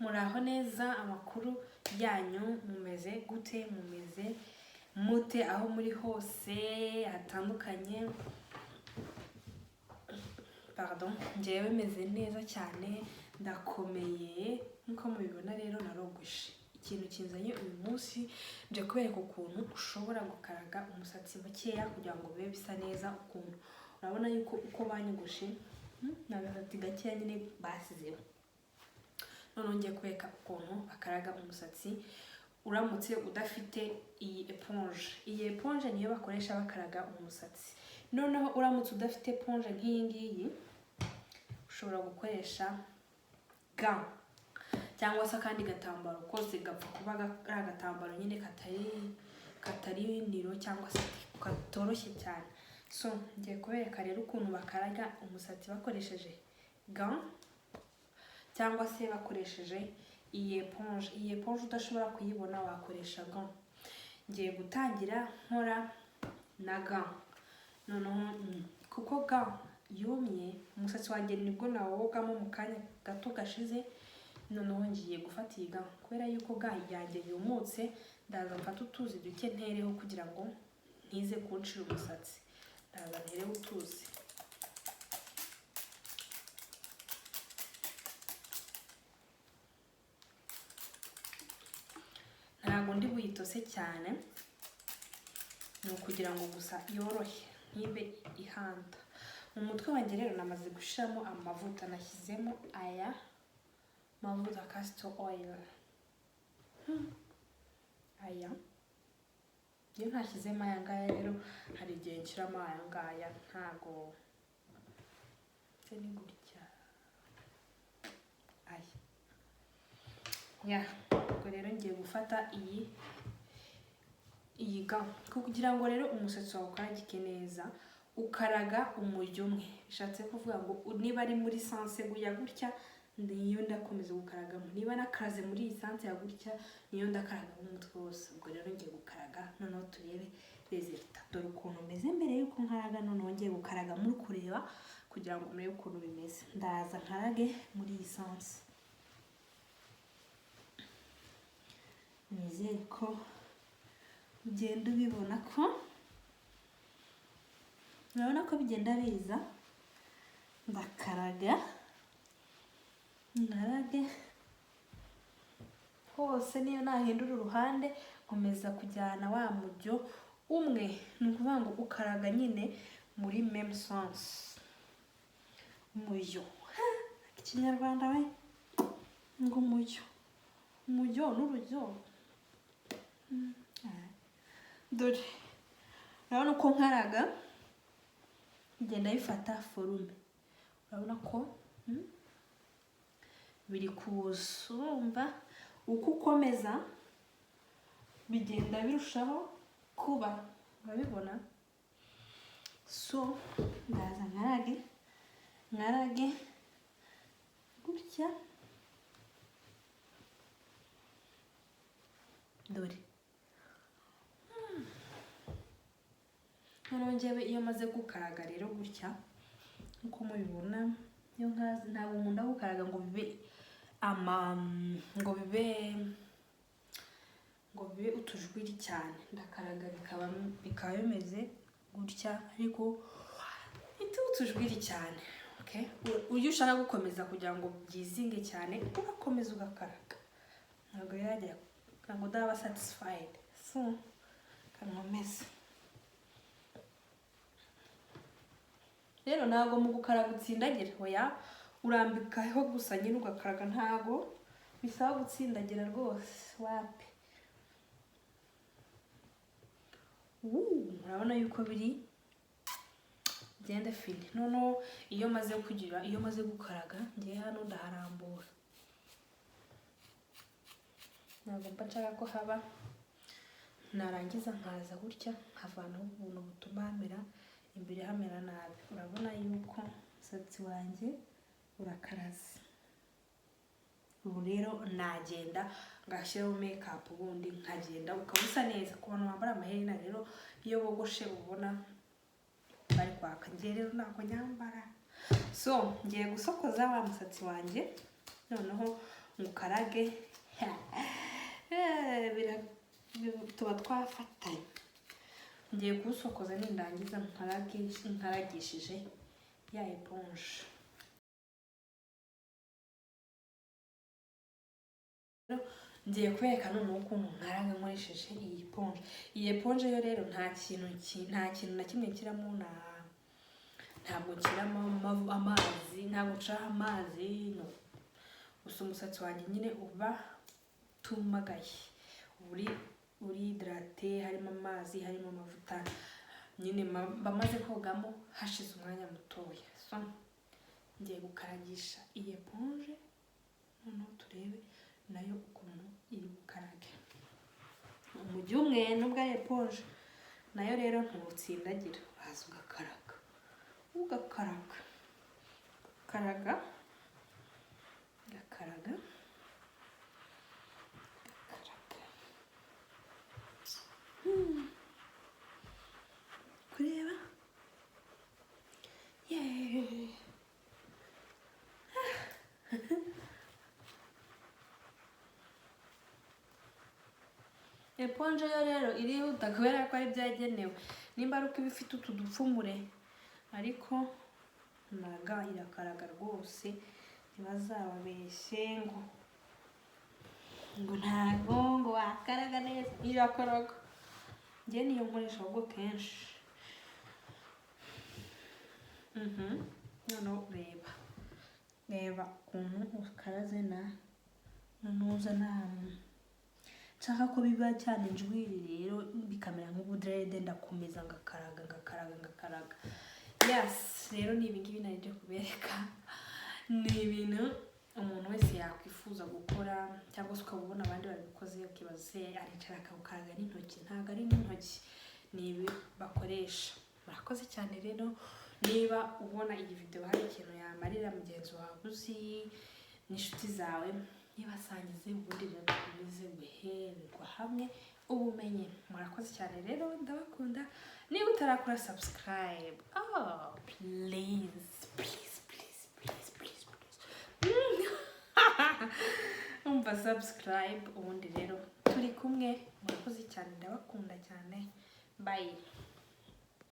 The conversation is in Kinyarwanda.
Muraho neza, amakuru yanyu mumeze gute, mumeze mute aho muri hose hatandukanye. Pardon, njyewe meze neza cyane, ndakomeye nkuko mubibona. Rero narogoshe. Ikintu kinzanye uyu munsi nje kubereka ukuntu ushobora gukaraga umusatsi mukeya kugira ngo bibe bisa neza. Ukuntu urabona yuko uko banyogoshe n'agasatsi gakeya nyine basizeho. None ngiye kubereka ukuntu bakaraga umusatsi uramutse udafite iyi eponge. Iyi eponge niyo bakoresha bakaraga umusatsi. Noneho uramutse udafite eponge nk'iyi ngiyi, ushobora gukoresha gant cyangwa se akandi gatambaro kose gapfa kuba ari agatambaro nyine katari niro cyangwa se katoroshye cyane. So ngiye kubereka rero ukuntu bakaraga umusatsi bakoresheje gant cyangwa se bakoresheje iyi eponge. Iyi eponge udashobora kuyibona wakoresha gant. Ngiye gutangira nkora na gant. Noneho kuko gant yumye, umusatsi wanjye nibwo nawogamo mu kanya gato gashize. Noneho ngiye gufata iyi gant kubera yuko gant yanjye yumutse. Ndaza mfata utuzi duke ntereho kugira ngo ntize kunshira umusatsi. Ndaza ntereho utuzi. Ntabwo ndi buyitose cyane, ni ukugira ngo gusa yorohe ntibe ihanda. Mu mutwe wanjye rero namaze gushiramo amavuta. Nashyizemo aya mavuta castor oil. Aya iyo ntashyizemo aya ngaya rero hari igihe nshyiramo aya ngaya. Ntago ni gutya aya ya. Ubwo rero ngiye gufata iyi gant kugira ngo rero umusatsi wawe ukaragike neza. Ukaraga umujyo umwe, bishatse kuvuga ngo niba ari muri sanse guya gutya, niyo ndakomeza gukaragamo. Niba nakaraze muri iyi sanse ya gutya, niyo ndakaraga umutwe wose. Ubwo rero ngiye gukaraga, noneho turebe resultat. Dore ukuntu meze mbere yuko nkaraga, noneho ngiye gukaraga muri kureba kugira ngo murebe ukuntu bimeze. Ndaza nkarage muri iyi sanse. Nizere ko ugenda ubibona ko urabona ko bigenda biza. Ndakaraga nkarage hose, niyo nahindura uruhande nkomeza kujyana wa mujyo umwe. Ni ukuvuga ngo ukaraga nyine muri même sens. Umujyo ikinyarwanda we ngo umujyo n'urujyo. Dore urabona ko nkaraga bigenda bifata forume. Urabona ko biri kuza. Urumva uko ukomeza bigenda birushaho kuba. Urabibona? So ndaza nkarage gutya. Dore noneho njyewe iyo maze gukaraga rero gutya nkuko mubibona, iyo ntabwo nkunda gukaraga ngo bibe utujwiri cyane. Ndakaraga bikaba bimeze gutya, ariko ntitube utujwiri cyane. Okay? Iyo ushaka gukomeza kugira ngo byizinge cyane, ugakomeza ugakaraga. Ntabwo yajya ngo ndaba satisfied. So kankomeza rero. Ntabwo mu gukaraga utsindagira, oya, urambikaho gusa nyine ugakaraga. Ntabwo bisaba gutsindagira rwose, wapi. Urabona yuko bigenda fini. Noneho iyo maze gukaraga, ngiye hano ndaharambura. Ntabwo mba nshaka ko haba, narangiza nkaza gutya nkavanaho ubuntu butuma hamera imbere hamera nabi. Urabona yuko umusatsi wanjye urakaraze. Ubu rero nagenda ngashyiraho makeup, ubundi nkagenda ukaba usa neza. Ku bantu bambara amaherena rero iyo bogoshe ubona bari kwaka. Ngiye rero ntabwo nyambara. So ngiye gusokoza wa musatsi wanjye. Noneho ngukarage tuba twafatanye. Ngiye kuwusokoza nindangiza nkaragishije ya eponge. Ngiye kwereka noneho ukuntu nkaraga nkoresheje iyi eponge. Iyi eponge yo rero nta kintu na kimwe kiramo, ntabwo nshyiramo amazi, ntabwo nshiraho amazi no. Gusa umusatsi wanjye nyine uba tumagaye, uri hydrate, harimo amazi, harimo amavuta, nyine bamaze kogamo hashize umwanya mutoya. So ngiye gukaragisha iyi eponge noneho turebe nayo ukuntu iri gukarage. Umujyi umwe nubwo ari eponge nayo rero ntuwutsindagira, uraza ugakaraga kureba yeee. Eponge yo rero irihuta kubera ko ari byagenewe, nimba ari uko iba ifite utu dupfumure, ariko naga irakaraga rwose. Ntibazababeshye ngo ntago ngo wakaraga neza, irakaraga. Njye niyo nkoresha ahubwo kenshi. Noneho reba ukuntu ukaraze nuza nshaka ko biba cyane njwiri, rero bikamera nk'ubudrede, ndakomeza ngakaraga. Yes, rero ni ibingibi narije kubereka. Ni ibintu umuntu wese yakwifuza gukora, cyangwa se ukaba ubona abandi babikoze ukibaza se aricara akawukaraga n'intoki. Ntabwo ari n'intoki, ni ibi bakoresha. Murakoze cyane rero. Niba ubona iyi video hari ikintu yamarira mugenzi wawe uzi n'inshuti zawe, nibasangize ubundi rero dukomeze guhererwa hamwe ubumenyi. Murakoze cyane rero, ndabakunda. Niba utarakora subscribe, please umva subscribe, ubundi rero turi kumwe. Murakoze cyane, ndabakunda cyane. Bye.